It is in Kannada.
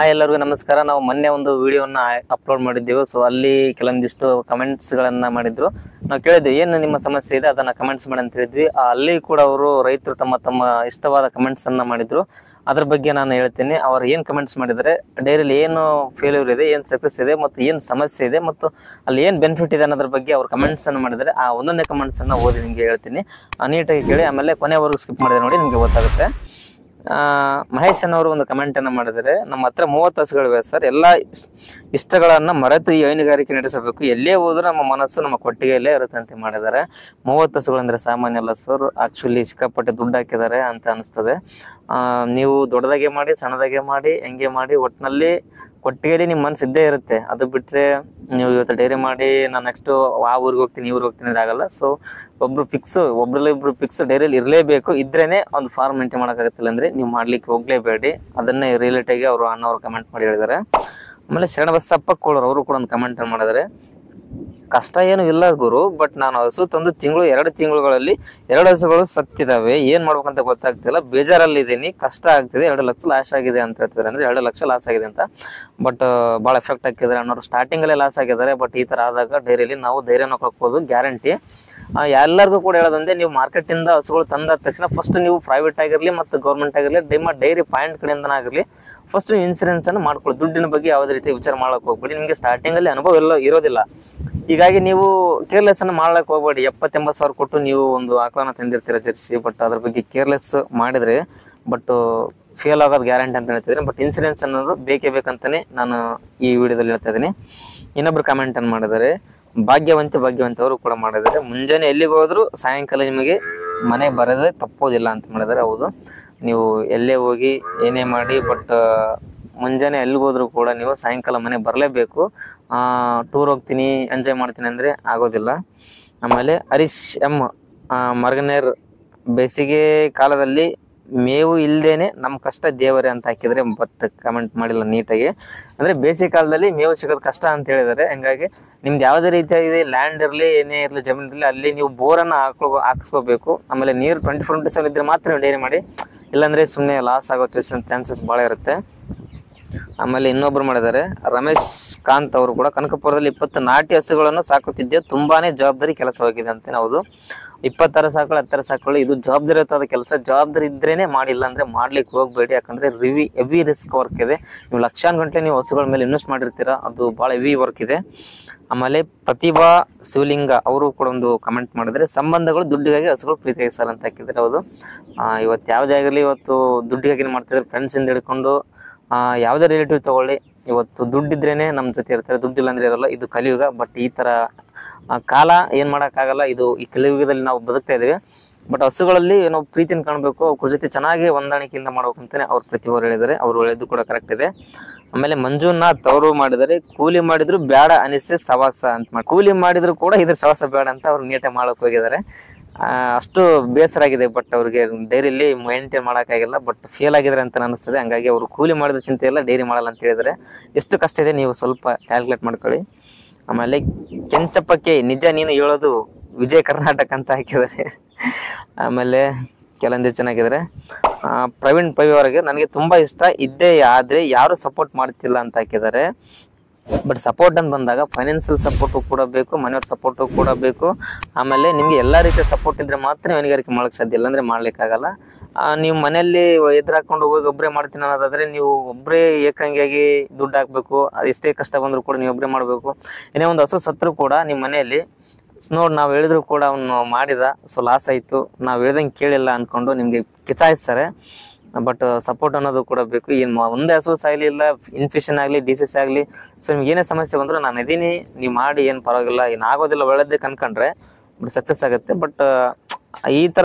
ಎಲ್ಲರಿಗೂ ನಮಸ್ಕಾರ. ನಾವು ಮೊನ್ನೆ ಒಂದು ವಿಡಿಯೋನ ಅಪ್ಲೋಡ್ ಮಾಡಿದ್ದೆವು. ಸೊ ಅಲ್ಲಿ ಕೆಲವೊಂದಿಷ್ಟು ಕಮೆಂಟ್ಸ್ಗಳನ್ನ ಮಾಡಿದ್ರು. ನಾವು ಕೇಳಿದ್ವಿ ಏನು ನಿಮ್ಮ ಸಮಸ್ಯೆ ಇದೆ ಅದನ್ನ ಕಮೆಂಟ್ಸ್ ಮಾಡಿ ಅಂತ ಹೇಳಿದ್ವಿ. ಅಲ್ಲಿ ಕೂಡ ಅವರು ರೈತರು ತಮ್ಮ ಇಷ್ಟವಾದ ಕಮೆಂಟ್ಸ್ ಅನ್ನ ಮಾಡಿದ್ರು. ಅದ್ರ ಬಗ್ಗೆ ನಾನು ಹೇಳ್ತೀನಿ. ಅವ್ರು ಏನು ಕಮೆಂಟ್ಸ್ ಮಾಡಿದರೆ ಡೈರಿಲಿ ಏನು ಫೇಲ್ಯೂರ್ ಇದೆ, ಏನು ಸಕ್ಸಸ್ ಇದೆ ಮತ್ತು ಏನು ಸಮಸ್ಯೆ ಇದೆ ಮತ್ತು ಅಲ್ಲಿ ಏನು ಬೆನಿಫಿಟ್ ಇದೆ ಅನ್ನೋದ್ರ ಬಗ್ಗೆ ಅವ್ರು ಕಮೆಂಟ್ಸ್ ಅನ್ನು ಮಾಡಿದರೆ ಆ ಒಂದೊಂದೇ ಕಮೆಂಟ್ಸ್ ಅನ್ನ ಓದಿ ನಿಮಗೆ ಹೇಳ್ತೀನಿ. ನೀಟಾಗಿ ಕೇಳಿ, ಆಮೇಲೆ ಕೊನೆವರೆಗೂ ಸ್ಕಿಪ್ ಮಾಡಿದ್ರೆ ನೋಡಿ ನಿಮಗೆ ಗೊತ್ತಾಗುತ್ತೆ. ಮಹೇಶ್ ಅನ್ನೋರು ಒಂದು ಕಮೆಂಟ್ ಅನ್ನು ಮಾಡಿದರೆ, ನಮ್ಮ ಹತ್ರ 30 ಹಸುಗಳಿವೆ ಸರ್, ಎಲ್ಲ ಇಷ್ಟಗಳನ್ನ ಮರೆತು ಈ ಹೈನುಗಾರಿಕೆ ನಡೆಸಬೇಕು. ಎಲ್ಲೇ ಹೋದ್ರೂ ನಮ್ಮ ಮನಸ್ಸು ನಮ್ಮ ಕೊಟ್ಟಿಗೆಯಲ್ಲೇ ಇರುತ್ತೆ ಅಂತ ಮಾಡಿದ್ದಾರೆ. 30 ಹಸುಗಳಂದ್ರೆ ಸಾಮಾನ್ಯ ಅಲ್ಲ ಸರ್. ಆಕ್ಚುಲಿ ಸಿಕ್ಕಾಪಟ್ಟೆ ದುಡ್ಡು ಹಾಕಿದ್ದಾರೆ ಅಂತ ಅನಿಸ್ತದೆ. ನೀವು ದೊಡ್ಡದಾಗೆ ಮಾಡಿ, ಸಣ್ಣದಾಗೆ ಮಾಡಿ, ಹೆಂಗೆ ಮಾಡಿ, ಒಟ್ಟಿನಲ್ಲಿ ಕೊಟ್ಟಿಗೆಯಲ್ಲಿ ನಿಮ್ಮ ಮನಸ್ಸು ಇದ್ದೇ ಇರುತ್ತೆ. ಅದು ಬಿಟ್ಟರೆ ನೀವು ಇವತ್ತು ಡೈರಿ ಮಾಡಿ ನಾನು ನೆಕ್ಸ್ಟ್ ಆ ಊರಿಗೆ ಹೋಗ್ತೀನಿ ಈ ಊರಿಗೆ ಹೋಗ್ತೀನಿ ಅಂದ್ರೆ ಆಗಲ್ಲ. ಸೊ ಒಬ್ರು ಫಿಕ್ಸ್ ಡೈರಿಯಲ್ಲಿ ಇರಲೇಬೇಕು. ಇದ್ರೇನೆ ಒಂದು ಫಾರ್ಮ್ ಮೇಂಟೈನ್ ಮಾಡೋಕ್ಕಾಗತ್ತಿಲ್ಲ ಅಂದ್ರೆ ನೀವು ಮಾಡ್ಲಿಕ್ಕೆ ಹೋಗ್ಲೇಬೇಡಿ. ಅದನ್ನೇ ರಿಲೇಟಾಗಿ ಅವರು ಅಣ್ಣವ್ರು ಕಮೆಂಟ್ ಮಾಡಿ ಹೇಳಿದ್ದಾರೆ. ಆಮೇಲೆ ಶರಣಬಸಪ್ಪ ಕೋಳೂರು ಅವರು ಕೂಡ ಒಂದು ಕಮೆಂಟ್ ಮಾಡಿದ್ದಾರೆ. ಕಷ್ಟ ಏನು ಇಲ್ಲ ಗುರು, ಬಟ್ ನಾನು ಹಸು ತಂದು 2 ತಿಂಗಳುಗಳಲ್ಲಿ 2 ಹಸುಗಳು ಸತ್ತಿದಾವೆ. ಏನ್ ಮಾಡ್ಬೇಕಂತ ಗೊತ್ತಾಗ್ತಿಲ್ಲ, ಬೇಜಾರಲ್ಲಿ ಇದ್ದೀನಿ, ಕಷ್ಟ ಆಗ್ತಿದೆ, 2 ಲಕ್ಷ ಲಾಸ್ ಆಗಿದೆ ಅಂತ ಹೇಳ್ತಿದ್ದಾರೆ. ಅಂದ್ರೆ 2 ಲಕ್ಷ ಲಾಸ್ ಆಗಿದೆ ಅಂತ. ಬಟ್ ಭಾಳ ಎಫೆಕ್ಟ್ ಆಗ್ತಿದ್ದಾರೆ ಅನ್ನೋರು. ಸ್ಟಾರ್ಟಿಂಗ್ ಅಲ್ಲೇ ಲಾಸ್ ಆಗಿದ್ದಾರೆ. ಬಟ್ ಈ ತರ ಆದಾಗ ಡೈರಿಯಲ್ಲಿ ನಾವು ಧೈರ್ಯನ ಕೊಡ್ಬೋದು, ಗ್ಯಾರಂಟಿ. ಎಲ್ಲರಿಗೂ ಕೂಡ ಹೇಳೋದಂದ್ರೆ, ನೀವು ಮಾರ್ಕೆಟ್ ಇಂದ ಹಸುಗಳು ತಂದ ತಕ್ಷಣ ಫಸ್ಟ್ ನೀವು ಪ್ರೈವೇಟ್ ಆಗಿರ್ಲಿ ಮತ್ತು ಗೌರ್ಮೆಂಟ್ ಆಗಿರ್ಲಿ, ಡೈರಿ ಪಾಯಿಂಟ್ ಕಡೆಯಿಂದ ಆಗಿರ್ಲಿ, ಫಸ್ಟ್ ಇನ್ಸೂರೆನ್ಸ್ ಅನ್ನು ಮಾಡ್ಕೊಳ್ಳಿ. ದುಡ್ಡಿನ ಬಗ್ಗೆ ಯಾವುದೇ ರೀತಿ ವಿಚಾರ ಮಾಡಕ್ ಹೋಗ್ಬೇಡಿ. ನಿಮಗೆ ಸ್ಟಾರ್ಟಿಂಗ್ ಅಲ್ಲಿ ಅನುಭವ ಇರೋದಿಲ್ಲ. ಹೀಗಾಗಿ ನೀವು ಕೇರ್ಲೆಸ್ ಅನ್ನು ಮಾಡ್ಲಕ್ ಹೋಗ್ಬೇಡಿ. 70-80 ಸಾವಿರ ಕೊಟ್ಟು ನೀವು ಒಂದು ಆಕಳನ ತಂದಿರ್ತೀರ ಜರ್ಸಿ, ಬಟ್ ಅದ್ರ ಬಗ್ಗೆ ಕೇರ್ಲೆಸ್ ಮಾಡಿದ್ರೆ ಬಟ್ ಫೇಲ್ ಆಗೋದು ಗ್ಯಾರಂಟಿ ಅಂತ ಹೇಳ್ತಿದ್ದೀನಿ. ಬಟ್ ಇನ್ಸೂರೆನ್ಸ್ ಅನ್ನೋದು ಬೇಕೇ ಬೇಕಂತಾನೆ ನಾನು ಈ ವಿಡಿಯೋದಲ್ಲಿ ಹೇಳ್ತಾ ಇದ್ದೀನಿ. ಇನ್ನೊಬ್ರು ಕಮೆಂಟ್ ಅನ್ನು ಮಾಡಿದ್ದಾರೆ, ಭಾಗ್ಯವಂತಿ ಅವರು ಕೂಡ ಮಾಡಿದ್ದಾರೆ. ಮುಂಜಾನೆ ಎಲ್ಲಿಗೆ ಹೋದ್ರು ಸಾಯಂಕಾಲ ನಿಮಗೆ ಮನೆ ಬರೋದೇ ತಪ್ಪೋದಿಲ್ಲ ಅಂತ ಮಾಡಿದ್ದಾರೆ. ಹೌದು, ನೀವು ಎಲ್ಲೇ ಹೋಗಿ ಏನೇ ಮಾಡಿ, ಬಟ್ ಮುಂಜಾನೆ ಎಲ್ಲಿಗೆ ಹೋದ್ರು ಕೂಡ ನೀವು ಸಾಯಂಕಾಲ ಮನೆ ಬರಲೇಬೇಕು. ಟೂರ್ ಹೋಗ್ತೀನಿ ಎಂಜಾಯ್ ಮಾಡ್ತೀನಿ ಅಂದರೆ ಆಗೋದಿಲ್ಲ. ಆಮೇಲೆ ಹರೀಶ್ ಎಂ ಮರ್ಗನೇರ್, ಬೇಸಿಗೆ ಕಾಲದಲ್ಲಿ ಮೇವು ಇಲ್ಲದೇನೆ ನಮ್ಮ ಕಷ್ಟ ದೇವರೇ ಅಂತ ಹಾಕಿದರೆ, ಬಟ್ ಕಮೆಂಟ್ ಮಾಡಿಲ್ಲ ನೀಟಾಗಿ. ಅಂದರೆ ಬೇಸಿಗೆ ಕಾಲದಲ್ಲಿ ಮೇವು ಸಿಗೋದು ಕಷ್ಟ ಅಂತ ಹೇಳಿದ್ದಾರೆ. ಹಂಗಾಗಿ ನಿಮ್ದು ಯಾವುದೇ ರೀತಿಯಾಗಿದೆ, ಲ್ಯಾಂಡ್ ಇರಲಿ ಏನೇ ಇರಲಿ, ಜಮೀನು ಇರಲಿ, ಅಲ್ಲಿ ನೀವು ಬೋರನ್ನು ಹಾಕಿಸ್ಕೋಬೇಕು. ಆಮೇಲೆ ನೀರು 24/7 ಇದ್ದರೆ ಮಾತ್ರ ನೀವು ಡೈರಿ ಮಾಡಿ, ಇಲ್ಲಾಂದರೆ ಸುಮ್ಮನೆ ಲಾಸ್ ಆಗೋ ಚಾನ್ಸಸ್ ಭಾಳ ಇರುತ್ತೆ. ಆಮೇಲೆ ಇನ್ನೊಬ್ರು ಮಾಡಿದ್ದಾರೆ, ರಮೇಶ್ ಕಾಂತ್ ಅವರು ಕೂಡ, ಕನಕಪುರದಲ್ಲಿ 20 ನಾಟಿ ಹಸುಗಳನ್ನು ಸಾಕುತ್ತಿದ್ದೆ, ತುಂಬಾನೇ ಜವಾಬ್ದಾರಿ ಕೆಲಸವಾಗಿದೆ ಅಂತ. ಹೌದು, 26 ಸಾಕಳು 10 ಸಾಕಳು, ಇದು ಜವಾಬ್ದಾರಿಯುತವಾದ ಕೆಲಸ. ಜವಾಬ್ದಾರಿ ಇದ್ರೇನೆ ಮಾಡಿಲ್ಲ ಅಂದ್ರೆ ಮಾಡ್ಲಿಕ್ಕೆ ಹೋಗ್ಬೇಡಿ. ಯಾಕಂದ್ರೆ ಹೆವಿ ರಿಸ್ಕ್ ವರ್ಕ್ ಇದೆ. ನೀವು ಲಕ್ಷಾನ್ ಗಂಟೆ ನೀವು ಹಸುಗಳ ಮೇಲೆ ಇನ್ವೆಸ್ಟ್ ಮಾಡಿರ್ತೀರಾ, ಅದು ಭಾಳ ಹೆವಿ ವರ್ಕ್ ಇದೆ. ಆಮೇಲೆ ಪ್ರತಿಭಾ ಶಿವಲಿಂಗ ಅವರು ಕೂಡ ಒಂದು ಕಮೆಂಟ್ ಮಾಡಿದ್ರೆ, ಸಂಬಂಧಗಳು ದುಡ್ಡಿಗಾಗಿ ಹಸುಗಳು ಪ್ರೀತಿಯಾಗಿ ಸರ್ ಅಂತ ಹಾಕಿದ್ದಾರೆ. ಹೌದು, ಇವತ್ತು ಯಾವುದೇ ಆಗಿರಲಿ, ಇವತ್ತು ದುಡ್ಡಿಗಾಗಿ ಮಾಡ್ತಿದ್ರೆ, ಫ್ರೆಂಡ್ಸ್ ಇಂದ ಹಿಡ್ಕೊಂಡು ಯಾವುದೇ ರಿಲೇಟಿವ್ ತಗೊಳ್ಳಿ, ಇವತ್ತು ದುಡ್ಡಿದ್ರೇನೆ ನಮ್ಮ ಜೊತೆ ಇರ್ತಾರೆ, ದುಡ್ಡಿಲ್ಲ ಅಂದ್ರೆ ಇರಲ್ಲ. ಇದು ಕಲಿಯುಗ. ಬಟ್ ಈ ತರ ಕಾಲ ಏನ್ ಮಾಡೋಕ್ಕಾಗಲ್ಲ. ಇದು ಈ ಕಲಿಯುಗದಲ್ಲಿ ನಾವು ಬದುಕ್ತಾ ಇದೀವಿ. ಬಟ್ ಹಸುಗಳಲ್ಲಿ ನಾವು ಪ್ರೀತಿನ ಕಾಣಬೇಕು, ಅವ್ರ ಜೊತೆ ಚೆನ್ನಾಗಿ ಹೊಂದಾಣಿಕೆಯಿಂದ ಮಾಡ್ಬೇಕಂತಾನೆ ಅವ್ರು ಪ್ರತಿಯೊಬ್ಬರು ಹೇಳಿದ್ದಾರೆ. ಅವ್ರು ಹೇಳಿದ್ದು ಕೂಡ ಕರೆಕ್ಟ್ ಇದೆ. ಆಮೇಲೆ ಮಂಜುನಾಥ್ ಅವರು ಮಾಡಿದರೆ, ಕೂಲಿ ಮಾಡಿದ್ರು ಬೇಡ ಅನಿಸೆ ಸವಾಸ ಅಂತ ಕೂಲಿ ಮಾಡಿದ್ರು ಕೂಡ ಇದ್ರ ಸವಾಸ ಬೇಡ ಅಂತ ಅವ್ರು ನೀಟಾಗಿ ಮಾಡಕ್ ಹೋಗಿದ್ದಾರೆ. ಅಷ್ಟು ಬೇಸರ ಆಗಿದೆ. ಬಟ್ ಅವ್ರಿಗೆ ಡೈರಿಯಲ್ಲಿ ಮೇಂಟೈನ್ ಮಾಡೋಕ್ಕಾಗಿಲ್ಲ, ಬಟ್ ಫೇಲ್ ಆಗಿದ್ರೆ ಅಂತ ಅನಿಸ್ತದೆ. ಹಂಗಾಗಿ ಅವರು ಕೂಲಿ ಮಾಡಿದ ಚಿಂತೆ ಇಲ್ಲ, ಡೈರಿ ಮಾಡಲ್ಲ ಅಂತ ಹೇಳಿದರೆ ಎಷ್ಟು ಕಷ್ಟ ಇದೆ ನೀವು ಸ್ವಲ್ಪ ಕ್ಯಾಲ್ಕುಲೇಟ್ ಮಾಡ್ಕೊಳ್ಳಿ. ಆಮೇಲೆ ಕೆಂಚಪ್ಪಕ್ಕೆ, ನಿಜ ನೀನು ಹೇಳೋದು ವಿಜಯ ಕರ್ನಾಟಕ ಅಂತ ಹಾಕಿದ್ದಾರೆ. ಆಮೇಲೆ ಕೆಲವೊಂದಿಷ್ಟು ಚೆನ್ನಾಗಿದ್ದಾರೆ. ಪ್ರವೀಣ್ ಪೈ ಅವರಿಗೆ, ನನಗೆ ತುಂಬಾ ಇಷ್ಟ ಇದ್ದೇ, ಆದ್ರೆ ಯಾರು ಸಪೋರ್ಟ್ ಮಾಡ್ತಿಲ್ಲ ಅಂತ ಹಾಕಿದ್ದಾರೆ. ಬಟ್ ಸಪೋರ್ಟ್ ಅಂತ ಬಂದಾಗ ಫೈನಾನ್ಷಿಯಲ್ ಸಪೋರ್ಟು ಕೂಡ ಬೇಕು, ಮನೆಯವ್ರ ಸಪೋರ್ಟು ಕೂಡ ಬೇಕು. ಆಮೇಲೆ ನಿಮ್ಗೆ ಎಲ್ಲಾ ರೀತಿಯ ಸಪೋರ್ಟ್ ಇದ್ರೆ ಮಾತ್ರ ಹೈನುಗಾರಿಕೆ ಮಾಡಕ್ ಸಾಧ್ಯ, ಇಲ್ಲ ಅಂದ್ರೆ ಮಾಡ್ಲಿಕ್ಕಾಗಲ್ಲ. ನೀವು ಮನೆಯಲ್ಲಿ ಎದುರಾಕೊಂಡು ಹೋಗಿ ಒಬ್ಬರೇ ಮಾಡ್ತೀನಿ ಅನ್ನೋದಾದ್ರೆ, ನೀವು ಒಬ್ಬರೇ ಏಕಾಂಗಿಯಾಗಿ ದುಡ್ಡು ಹಾಕ್ಬೇಕು. ಅದು ಎಷ್ಟೇ ಕಷ್ಟ ಬಂದರೂ ಕೂಡ ನೀವು ಒಬ್ಬರೇ ಮಾಡಬೇಕು. ಏನೇ ಒಂದು ಹಸು ಸತ್ರು ಕೂಡ ನಿಮ್ಮ ಮನೆಯಲ್ಲಿ ನೋಡಿ, ನಾವು ಹೇಳಿದ್ರು ಕೂಡ ಅವನು ಮಾಡಿದ, ಸೊ ಲಾಸ್ ಆಯಿತು, ನಾವು ಹೇಳ್ದಂಗೆ ಕೇಳಿಲ್ಲ ಅಂದ್ಕೊಂಡು ನಿಮಗೆ ಕಿಚಾಯಿಸ್ತಾರೆ. ಬಟ್ ಸಪೋರ್ಟ್ ಅನ್ನೋದು ಕೂಡ ಬೇಕು. ಏನು ಒಂದೇ ಹಸು ಸಾಯ್ಲಿ, ಇಲ್ಲ ಇನ್ಫೆಕ್ಷನ್ ಆಗಲಿ, ಡಿಸೀಸ್ ಆಗಲಿ, ಸೊ ನಿಮ್ಗೆ ಏನೇ ಸಮಸ್ಯೆ ಬಂದರೂ ನಾನು ಇದೀನಿ, ನೀವು ಮಾಡಿ, ಏನು ಪರವಾಗಿಲ್ಲ, ಏನು ಆಗೋದಿಲ್ಲ, ಒಳ್ಳೆದೇ ಕನ್ಕೊಂಡ್ರೆ ಬಟ್ ಸಕ್ಸಸ್ ಆಗುತ್ತೆ. ಬಟ್ ಈ ಥರ